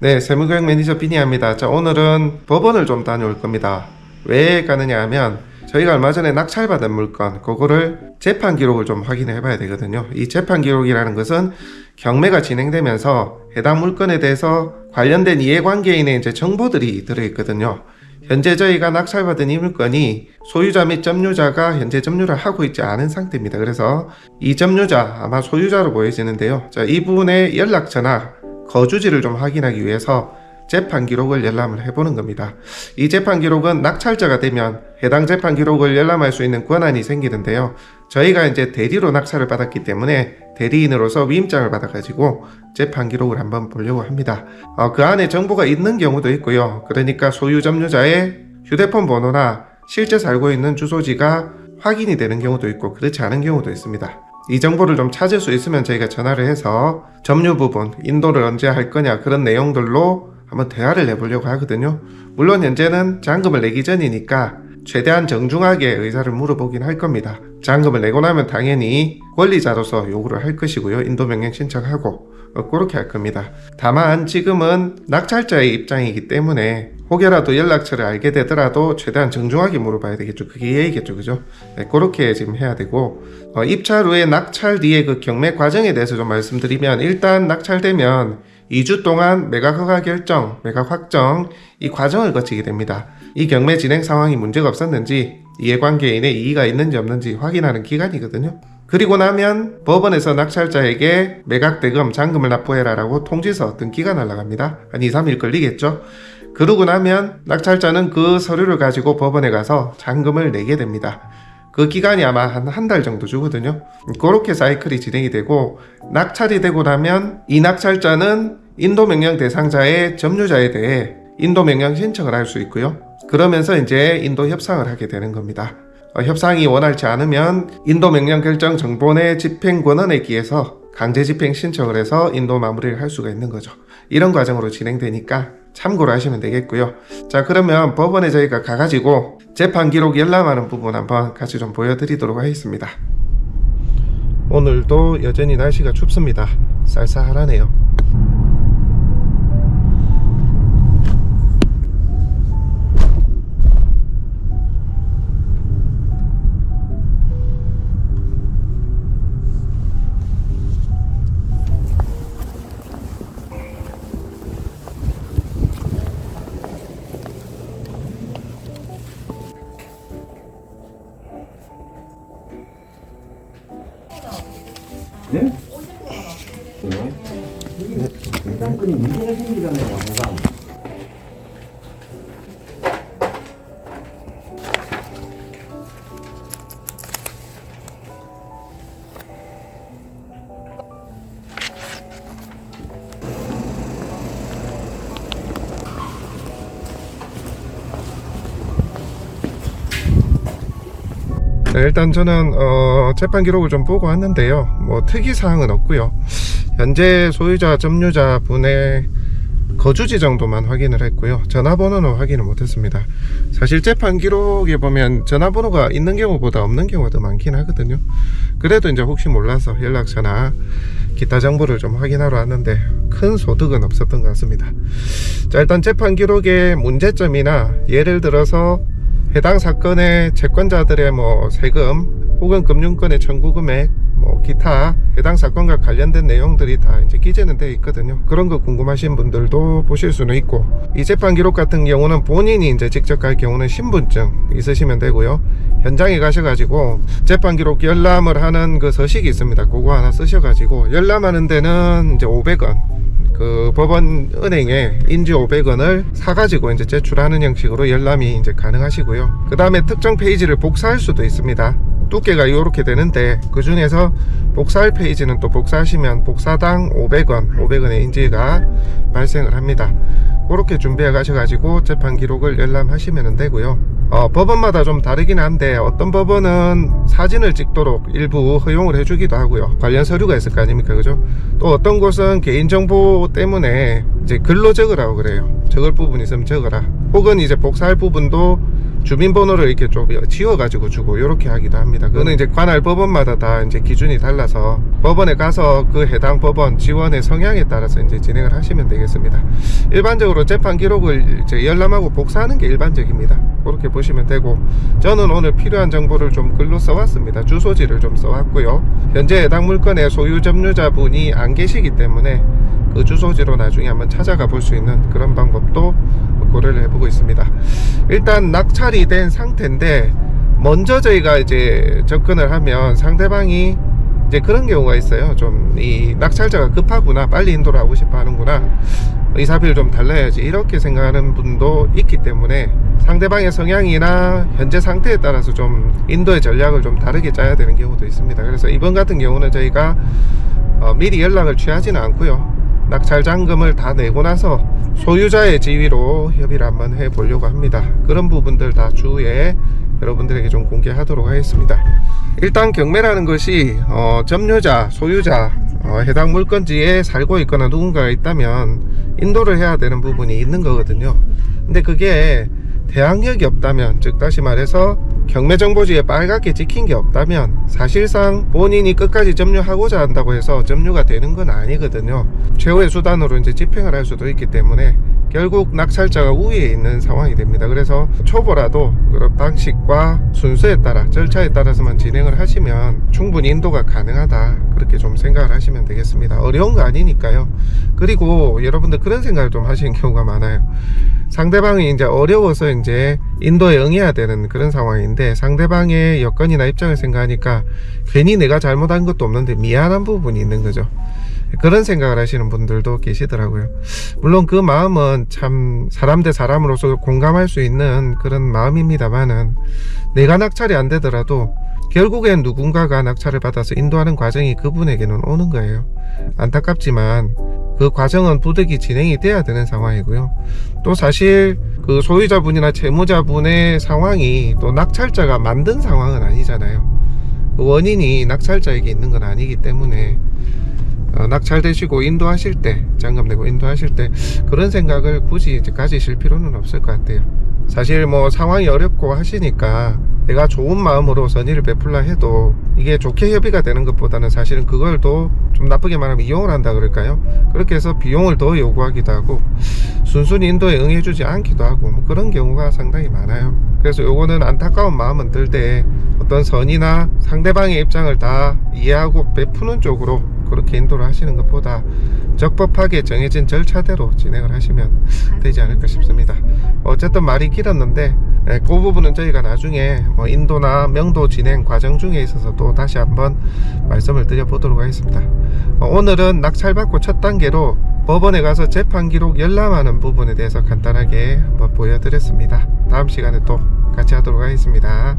네, 세무교육 매니저 비니아입니다. 자, 오늘은 법원을 좀 다녀올 겁니다. 왜 가느냐 하면 저희가 얼마 전에 낙찰받은 물건, 그거를 재판 기록을 좀 확인해 봐야 되거든요. 이 재판 기록이라는 것은 경매가 진행되면서 해당 물건에 대해서 관련된 이해관계인의 이제 정보들이 들어있거든요. 현재 저희가 낙찰받은 이 물건이 소유자 및 점유자가 현재 점유를 하고 있지 않은 상태입니다. 그래서 이 점유자, 아마 소유자로 보여지는데요. 자, 이분의 연락처나 거주지를 좀 확인하기 위해서 재판 기록을 열람을 해보는 겁니다. 이 재판 기록은 낙찰자가 되면 해당 재판 기록을 열람할 수 있는 권한이 생기는데요. 저희가 이제 대리로 낙찰을 받았기 때문에 대리인으로서 위임장을 받아가지고 재판 기록을 한번 보려고 합니다. 그 안에 정보가 있는 경우도 있고요. 그러니까 소유 점유자의 휴대폰 번호나 실제 살고 있는 주소지가 확인이 되는 경우도 있고 그렇지 않은 경우도 있습니다. 이 정보를 좀 찾을 수 있으면 저희가 전화를 해서 점유 부분, 인도를 언제 할 거냐 그런 내용들로 한번 대화를 해보려고 하거든요. 물론 현재는 잔금을 내기 전이니까 최대한 정중하게 의사를 물어보긴 할 겁니다. 잔금을 내고 나면 당연히 권리자로서 요구를 할 것이고요. 인도명령 신청하고 그렇게 할 겁니다. 다만 지금은 낙찰자의 입장이기 때문에 혹여라도 연락처를 알게 되더라도 최대한 정중하게 물어봐야 되겠죠. 그게 예의겠죠, 그죠? 네, 그렇게 지금 해야 되고 입찰 후에 낙찰 뒤에 그 경매 과정에 대해서 좀 말씀드리면 일단 낙찰되면 2주 동안 매각 허가 결정, 매각 확정 이 과정을 거치게 됩니다. 이 경매 진행 상황이 문제가 없었는지 이해관계인의 이의가 있는지 없는지 확인하는 기간이거든요. 그리고 나면 법원에서 낙찰자에게 매각 대금 잔금을 납부해라 라고 통지서 등기가 날아갑니다. 한 2, 3일 걸리겠죠. 그러고 나면 낙찰자는 그 서류를 가지고 법원에 가서 잔금을 내게 됩니다. 그 기간이 아마 한 달 정도 주거든요. 그렇게 사이클이 진행이 되고 낙찰이 되고 나면 이 낙찰자는 인도명령 대상자의 점유자에 대해 인도명령 신청을 할 수 있고요. 그러면서 이제 인도 협상을 하게 되는 겁니다. 협상이 원활치 않으면 인도명령 결정 정본의 집행권한에 기해서 강제 집행 신청을 해서 인도 마무리를 할 수가 있는 거죠. 이런 과정으로 진행되니까 참고로 하시면 되겠고요. 자, 그러면 법원에 저희가 가가지고 재판 기록 열람하는 부분 한번 같이 좀 보여드리도록 하겠습니다. 오늘도 여전히 날씨가 춥습니다. 쌀쌀하네요. 네? 일단은 문제가 생기잖아요, 항상. 네, 일단 저는 재판 기록을 좀 보고 왔는데요. 뭐 특이사항은 없고요. 현재 소유자 점유자 분의 거주지 정도만 확인을 했고요. 전화번호는 확인을 못했습니다. 사실 재판 기록에 보면 전화번호가 있는 경우보다 없는 경우가 더 많긴 하거든요. 그래도 이제 혹시 몰라서 연락처나 기타 정보를 좀 확인하러 왔는데 큰 소득은 없었던 것 같습니다. 자, 일단 재판 기록의 문제점이나 예를 들어서 해당 사건의 채권자들의 뭐 세금 혹은 금융권의 청구 금액 뭐 기타 해당 사건과 관련된 내용들이 다 이제 기재는 되어 있거든요. 그런 거 궁금하신 분들도 보실 수는 있고, 이 재판 기록 같은 경우는 본인이 이제 직접 갈 경우는 신분증 있으시면 되고요. 현장에 가셔가지고 재판 기록 열람을 하는 그 서식이 있습니다. 그거 하나 쓰셔가지고 열람하는 데는 이제 500원 그 법원 은행에 인지 500원을 사가지고 이제 제출하는 형식으로 열람이 이제 가능하시고요. 그 다음에 특정 페이지를 복사할 수도 있습니다. 두께가 이렇게 되는데 그 중에서 복사할 페이지는 또 복사하시면 복사당 500원의 인지가 발생을 합니다. 그렇게 준비해 가셔가지고 재판 기록을 열람하시면 되고요. 법원마다 좀 다르긴 한데 어떤 법원은 사진을 찍도록 일부 허용을 해주기도 하고요. 관련 서류가 있을 거 아닙니까, 그죠? 또 어떤 곳은 개인정보 때문에 이제 글로 적으라고 그래요. 적을 부분 있으면 적어라. 혹은 이제 복사할 부분도 주민번호를 이렇게 좀 지워가지고 주고 이렇게 하기도 합니다. 그거는 이제 관할 법원마다 다 이제 기준이 달라서 법원에 가서 그 해당 법원 지원의 성향에 따라서 이제 진행을 하시면 되겠습니다. 일반적으로 재판 기록을 이제 열람하고 복사하는 게 일반적입니다. 그렇게 보시면 되고, 저는 오늘 필요한 정보를 좀 글로 써왔습니다. 주소지를 좀 써왔고요. 현재 해당 물건의 소유 점유자분이 안 계시기 때문에 그 주소지로 나중에 한번 찾아가 볼 수 있는 그런 방법도 고려를 해보고 있습니다. 일단 낙찰이 된 상태인데, 먼저 저희가 이제 접근을 하면 상대방이 이제 그런 경우가 있어요. 좀 이 낙찰자가 급하구나, 빨리 인도를 하고 싶어 하는구나, 의사비를 좀 달라야지, 이렇게 생각하는 분도 있기 때문에 상대방의 성향이나 현재 상태에 따라서 좀 인도의 전략을 좀 다르게 짜야 되는 경우도 있습니다. 그래서 이번 같은 경우는 저희가 미리 연락을 취하지는 않고요, 낙찰 잔금을 다 내고 나서 소유자의 지위로 협의를 한번 해보려고 합니다. 그런 부분들 다 추후에 여러분들에게 좀 공개하도록 하겠습니다. 일단 경매라는 것이 점유자, 소유자, 해당 물건지에 살고 있거나 누군가가 있다면 인도를 해야 되는 부분이 있는 거거든요. 근데 그게 대항력이 없다면, 즉 다시 말해서 경매정보지에 빨갛게 찍힌 게 없다면 사실상 본인이 끝까지 점유하고자 한다고 해서 점유가 되는 건 아니거든요. 최후의 수단으로 이제 집행을 할 수도 있기 때문에 결국 낙찰자가 우위에 있는 상황이 됩니다. 그래서 초보라도 그런 방식과 순서에 따라, 절차에 따라서만 진행을 하시면 충분히 인도가 가능하다, 그렇게 좀 생각을 하시면 되겠습니다. 어려운 거 아니니까요. 그리고 여러분들 그런 생각을 좀 하시는 경우가 많아요. 상대방이 이제 어려워서 이제 인도에 응해야 되는 그런 상황인데, 상대방의 여건이나 입장을 생각하니까 괜히 내가 잘못한 것도 없는데 미안한 부분이 있는 거죠. 그런 생각을 하시는 분들도 계시더라고요. 물론 그 마음은 참 사람 대 사람으로서 공감할 수 있는 그런 마음입니다만은, 내가 낙찰이 안 되더라도 결국엔 누군가가 낙찰을 받아서 인도하는 과정이 그분에게는 오는 거예요. 안타깝지만 그 과정은 부득이 진행이 돼야 되는 상황이고요. 또 사실 그 소유자분이나 채무자분의 상황이 또 낙찰자가 만든 상황은 아니잖아요. 그 원인이 낙찰자에게 있는 건 아니기 때문에 낙찰되시고 인도하실 때, 잔금 내고 인도하실 때 그런 생각을 굳이 이제 가지실 필요는 없을 것 같아요. 사실 뭐 상황이 어렵고 하시니까 내가 좋은 마음으로 선의를 베풀라 해도 이게 좋게 협의가 되는 것보다는 사실은 그걸 더 좀 나쁘게 말하면 이용을 한다 그럴까요? 그렇게 해서 비용을 더 요구하기도 하고 순순히 인도에 응해주지 않기도 하고 뭐 그런 경우가 상당히 많아요. 그래서 요거는 안타까운 마음은 들되 어떤 선의나 상대방의 입장을 다 이해하고 베푸는 쪽으로 그렇게 인도를 하시는 것보다 적법하게 정해진 절차대로 진행을 하시면 되지 않을까 싶습니다. 어쨌든 말이 길었는데 그 부분은 저희가 나중에 뭐 인도나 명도 진행 과정 중에 있어서 또 다시 한번 말씀을 드려보도록 하겠습니다. 오늘은 낙찰받고 첫 단계로 법원에 가서 재판 기록 열람하는 부분에 대해서 간단하게 한번 보여드렸습니다. 다음 시간에 또 같이 하도록 하겠습니다.